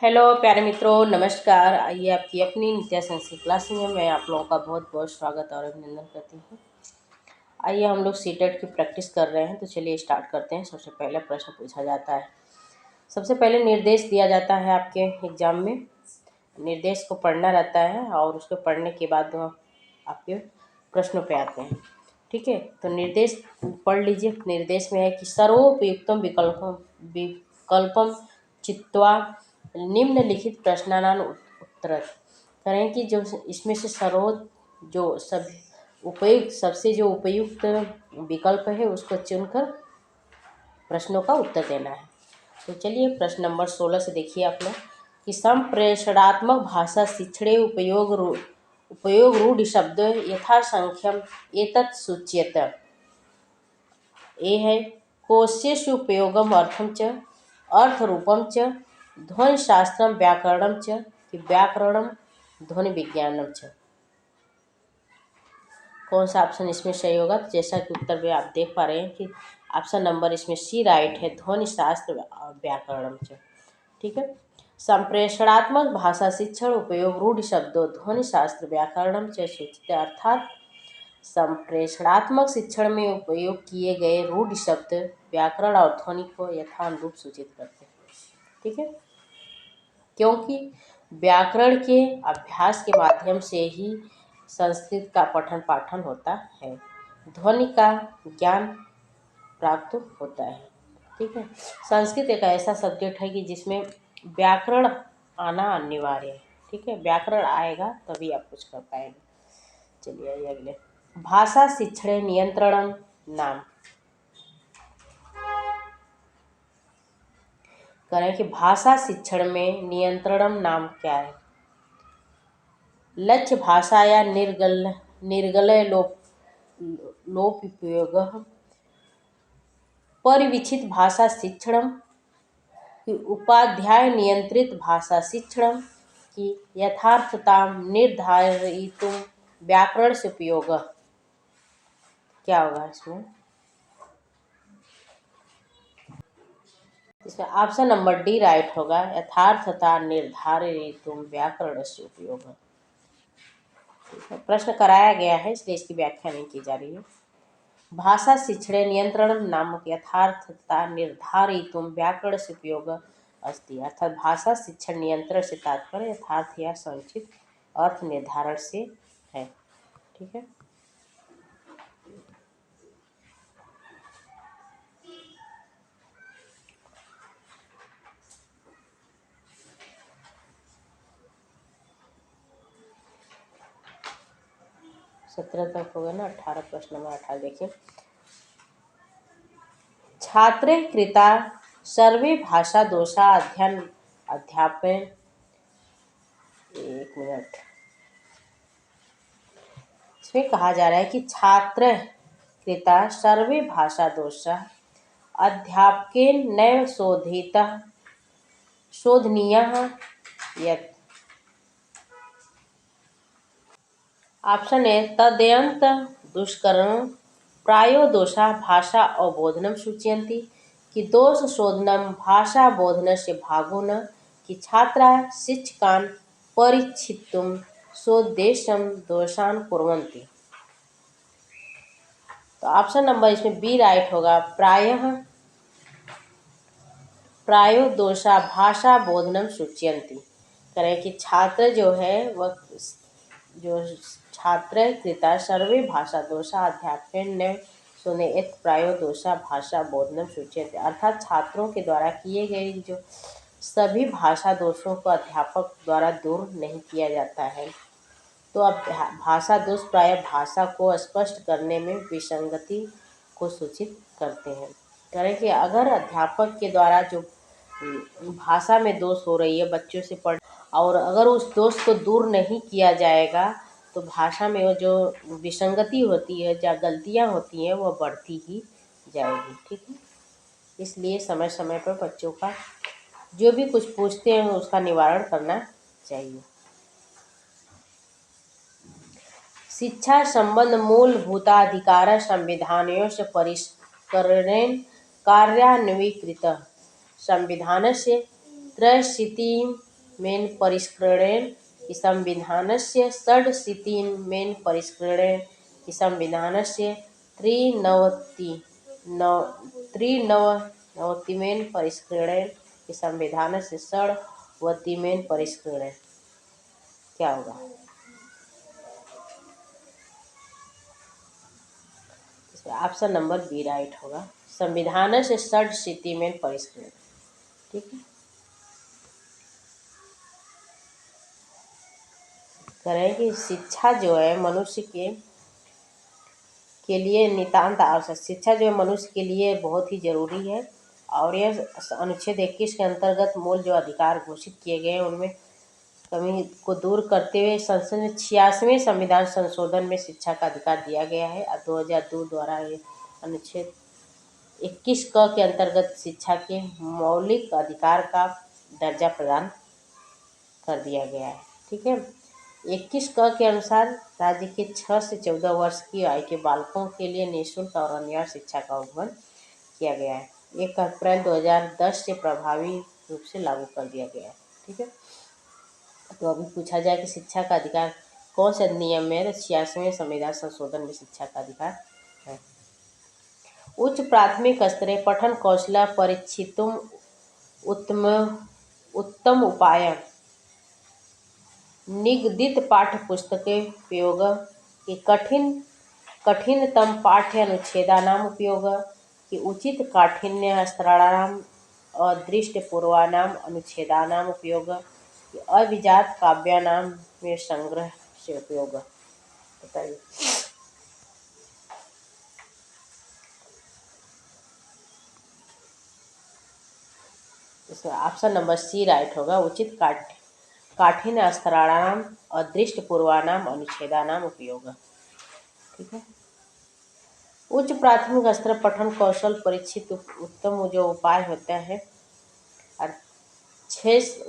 Hello प्यारे मित्रों, नमस्कार। आइए आपकी अपनी नित्य संस्कृत क्लास में मैं आप लोगों का बहुत बहुत स्वागत और अभिनंदन करती हूँ। आइए हम लोग सीटेट की प्रैक्टिस कर रहे हैं, तो चलिए स्टार्ट करते हैं। सबसे पहले प्रश्न पूछा जाता है। सबसे पहले निर्देश दिया जाता है आपके एग्जाम में। निर्देश को पढ़ना रहता है और उसको पढ़ने के बाद आपके प्रश्नों पे आते हैं। ठीक है, तो निर्देश पढ़ लीजिए। निर्देश में है कि सर्वोपयुक्तम विकल्पम चित्वा निम्नलिखित प्रश्नानां उत्तर करें कि जो इसमें से जो सब उपयुक्त सबसे जो उपयुक्त विकल्प है उसको चुनकर प्रश्नों का उत्तर देना है। तो चलिए प्रश्न नंबर 16 से देखिए आप लोग कि संप्रेषणात्मक भाषा शिक्षणे उपयोग रूढ़ शब्द यथासंख्यम एतत् सूच्येत। ए है कोशेषु उपयोगम अर्थम च अर्थरूपम च ध्वनिशास्त्रम व्याकरणम च कि व्याकरणम ध्वनि विज्ञानम च। कौन सा ऑप्शन इसमें सही होगा? तो जैसा कि उत्तर में आप देख पा रहे हैं कि ऑप्शन नंबर इसमें सी राइट है, ध्वनि शास्त्र और व्याकरणम च। ठीक है, संप्रेषणात्मक भाषा शिक्षण उपयोग रूढ़ शब्दों ध्वनि शास्त्र व्याकरणम च सूचित, अर्थात संप्रेषणात्मक शिक्षण में उपयोग किए गए रूढ़ शब्द व्याकरण और ध्वनि को यथानुरूप सूचित करते हैं। ठीक है, क्योंकि व्याकरण के अभ्यास के माध्यम से ही संस्कृत का पठन पाठन होता है, ध्वनि का ज्ञान प्राप्त होता है। ठीक है, संस्कृत एक ऐसा सब्जेक्ट है कि जिसमें व्याकरण आना अनिवार्य है। ठीक है, व्याकरण आएगा तभी आप कुछ कर पाएंगे। चलिए आइए अगले। भाषा शिक्षण नियंत्रण नाम करें कि भाषा शिक्षण में नियंत्रणम नाम क्या है? लक्ष्य भाषाया निर्गलय लोप उपयोग परिवीक्षित भाषा शिक्षण की उपाध्याय नियंत्रित भाषा शिक्षण की यथार्थता निर्धारितुम व्याकरण से उपयोग। क्या होगा इसमें? इसमें ऑप्शन नंबर डी राइट होगा, यथार्थता निर्धारितुम व्याकरण से उपयोग। प्रश्न कराया गया है इसलिए इसकी व्याख्या नहीं की जा रही है। भाषा शिक्षण नियंत्रण नामक यथार्थता निर्धारितुम व्याकरण से उपयोग अस्ति, अर्थात भाषा शिक्षण नियंत्रण से तात्पर्य यथार्थ या संचित अर्थ निर्धारण से है। ठीक है, सत्रह तक हो गया ना। 18 प्रश्न नंबर 18 देखिए। छात्रे कृता सर्वे भाषा दोषा अध्यापन। एक मिनट, इसमें कहा जा रहा है कि छात्र कृता सर्वे भाषा दोषा अध्यापकेन नैव शोधनीयः यत्। ऑप्शन ए तदयंत दुष्करण प्रायो दोषा भाषा अवबोधनम सूचयन्ति कि दोष शोधनम भाषा बोधनस्य भागो न कि छात्रा शिक्षकान् परिचितुं सोद्देश्यं दोषान् कुर्वन्ति। तो ऑप्शन नंबर इसमें बी राइट होगा, प्रायो दोषा भाषा बोधनम सूचयन्ति। करें कि छात्र जो है वह जो छात्र कृता सर्वे भाषा दोषा अध्यापन ने सुने एक प्रायो दोषा भाषा बोधनम सूचित, अर्थात छात्रों के द्वारा किए गए जो सभी भाषा दोषों को अध्यापक द्वारा दूर नहीं किया जाता है। तो अब भाषा दोष प्राय भाषा को स्पष्ट करने में विसंगति को सूचित करते हैं। करें कि अगर अध्यापक के द्वारा जो भाषा में दोष हो रही है बच्चों से पढ़, और अगर उस दोष को दूर नहीं किया जाएगा तो भाषा में वो जो विसंगति होती है या गलतियाँ होती हैं वो बढ़ती ही जाएगी। ठीक है, इसलिए समय समय पर बच्चों का जो भी कुछ पूछते हैं उसका निवारण करना चाहिए। शिक्षा संबंध मूलभूताधिकार संविधानयोः से परिष्करणेन कार्यान्वीकृतः संविधानस्य त्रयशीतिं मेन परिष्करणेन संविधानस्य षड्शीतिमेन परिष्करणेन संविधानस्य त्रिनवतिमेन परिष्करणेन संविधानस्य षड्वतिमेन परिष्करणेन। क्या होगा? ऑप्शन नंबर बी राइट होगा, संविधान से षड्शीतिमेन परिष्करण। ठीक है, करें कि शिक्षा जो है मनुष्य के लिए नितांत आवश्यक, शिक्षा जो है मनुष्य के लिए बहुत ही जरूरी है। और यह अनुच्छेद 21 के अंतर्गत मूल जो अधिकार घोषित किए गए हैं उनमें कमी को दूर करते हुए संसद में 86वें संविधान संशोधन में शिक्षा का अधिकार दिया गया है और 2002 द्वारा ये अनुच्छेद 21 क के अंतर्गत शिक्षा के मौलिक अधिकार का दर्जा प्रदान कर दिया गया है। ठीक है, 21 क के अनुसार राज्य के 6 से 14 वर्ष की आयु के बालकों के लिए निःशुल्क और अनिवार्य शिक्षा का उल्लंघन किया गया है। 1 अप्रैल 2010 से प्रभावी रूप से लागू कर दिया गया है। ठीक है, तो अभी पूछा जाए कि शिक्षा का अधिकार कौन से अधिनियम में है, तो 86वें संविधान संशोधन में शिक्षा का अधिकार है। उच्च प्राथमिक स्तरीय पठन कौशल परीक्षितुम उत्तम उपाय निगदित पाठ्य पुस्तके उपयोग कि कठिनतम पाठ्य अनुच्छेदानाम उपयोग कि उचित काठिन्य स्तराणाम अदृष्टपूर्वानाम अनुच्छेदानाम उपयोग कि अभिजात काव्यानाम में संग्रह से उपयोग। बताइए। इसमें ऑप्शन नंबर सी राइट होगा, उचित काठिन्य स्तराणाम अदृष्टपूर्वानाम अनुच्छेदानाम उपयोग। ठीक है, उच्च प्राथमिक स्तर पठन कौशल परीक्षित उत्तम जो उपाय होता है और 6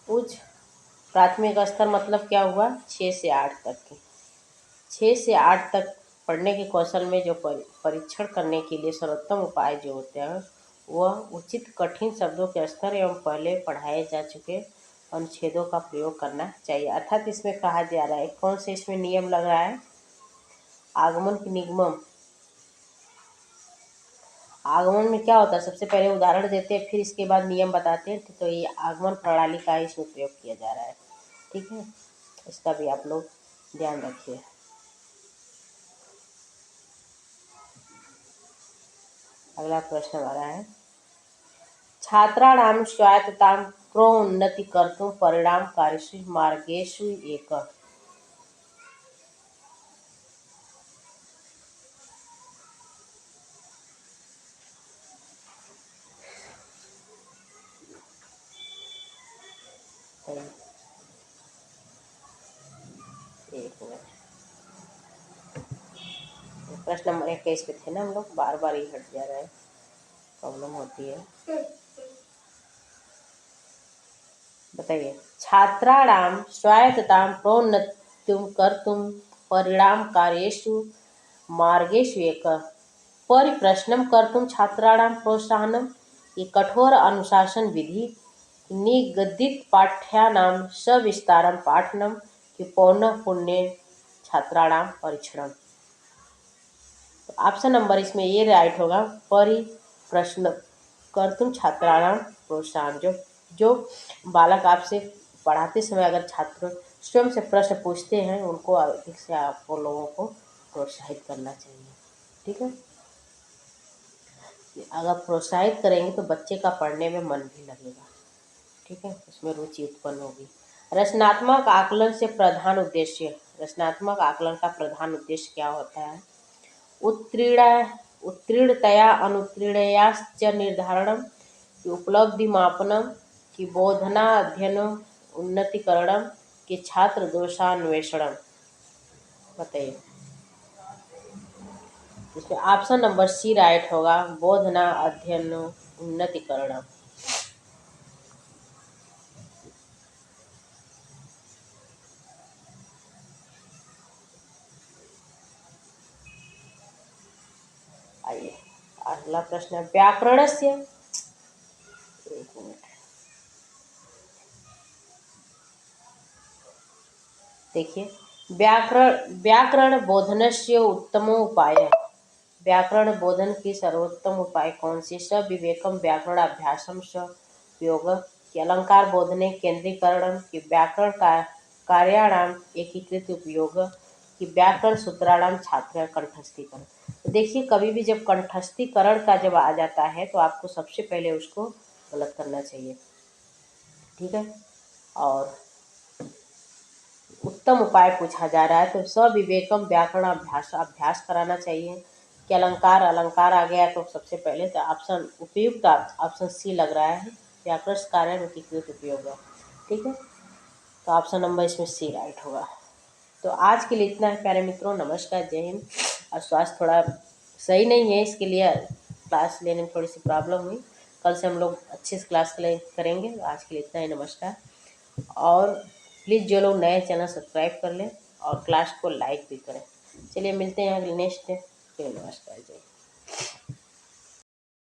उच्च प्राथमिक स्तर मतलब क्या हुआ, 6 से 8 तक की, 6 से 8 तक पढ़ने के कौशल में जो परीक्षण करने के लिए सर्वोत्तम उपाय जो होते हैं वह उचित कठिन शब्दों के स्तर एवं पहले पढ़ाए जा चुके अनुच्छेदों का प्रयोग करना चाहिए। अर्थात इसमें कहा जा रहा है, कौन से इसमें नियम लग रहा है, आगमन की निगमन। आगमन में क्या होता है, सबसे पहले उदाहरण देते हैं फिर इसके बाद नियम बताते हैं, तो ये आगमन प्रणाली का इसमें प्रयोग किया जा रहा है। ठीक है, इसका भी आप लोग ध्यान रखिए। अगला प्रश्न आ रहा है, छात्राणां स्वायत्ततां प्रोन्नतिकर्तुं परिणामकारिषु मार्गेषु एक। एक मिनट, प्रश्न नंबर 21 पे थे ना हम लोग, बार बार ही हट जा रहा है, प्रॉब्लम होती है। बताइए, छात्राणां स्वायत्ततां प्रोन्नतिं कर्तुं परिणामकारिषु मार्गेषु एक। परिप्रश्नं कर्तुं छात्राणां प्रोत्साहनं कि कठोर अनुशासन विधि निगदित पाठ्यानां सविस्तारं पाठनं कि पौनःपुन्येन छात्राणां परीक्षणम्। ऑप्शन नंबर इसमें ये राइट होगा, परिप्रश्न कर्तुं छात्राणां प्रोत्साहन। जो बालक आपसे पढ़ाते समय अगर छात्र स्वयं से प्रश्न पूछते हैं उनको अधिक से आपको लोगों को प्रोत्साहित करना चाहिए। ठीक है, अगर प्रोत्साहित करेंगे तो बच्चे का पढ़ने में मन भी लगेगा। ठीक है, उसमें रुचि उत्पन्न होगी। रचनात्मक आकलन से प्रधान उद्देश्य, रचनात्मक आकलन का प्रधान उद्देश्य क्या होता है, उत्तीर्णतया अनुत्तीर्णयाश्च निर्धारणम कि उपलब्धि मापनम कि बोधना अध्ययन उन्नतिकरणम कि छात्र दोषान्वेषणम। बताइए, इसमें ऑप्शन नंबर सी राइट होगा, बोधना अध्ययन उन्नतिकरणम। आइए अगला प्रश्न है, व्याकरण से, एक मिनट, देखिए, व्याकरण बोधनस्य उत्तमो उपायः। व्याकरण बोधन की सर्वोत्तम उपाय कौन सी? स विवेकम व्याकरणाभ्यासम स योग, कि अलंकार बोधने केंद्रीकरण, कि व्याकरण का कार्याणाम एकीकृत उपयोग, कि व्याकरण सूत्राणाम छात्र कंठस्थीकरण। तो देखिए, कभी भी जब कंठस्थीकरण का जब आ जाता है तो आपको सबसे पहले उसको गलत करना चाहिए, ठीक है। और उत्तम उपाय पूछा जा रहा है तो सविवेकम व्याकरण अभ्यास अभ्यास कराना चाहिए। कि अलंकार अलंकार आ गया तो सबसे पहले तो ऑप्शन उपयुक्त ऑप्शन सी लग रहा है, व्याकरण कार्य में एकीकृत उपयोग है, ठीक है। तो ऑप्शन नंबर इसमें सी राइट होगा। तो आज के लिए इतना है प्यारे मित्रों, नमस्कार, जय हिंद। और स्वास्थ्य थोड़ा सही नहीं है, इसके लिए क्लास लेने में थोड़ी सी प्रॉब्लम हुई। कल से हम लोग अच्छे से क्लास करेंगे। आज के लिए इतना ही, नमस्कार। और प्लीज़ जो लोग नए चैनल सब्सक्राइब कर लें और क्लास को लाइक भी करें। चलिए मिलते हैं अगले नेक्स्ट डे। नमस्कार, जय।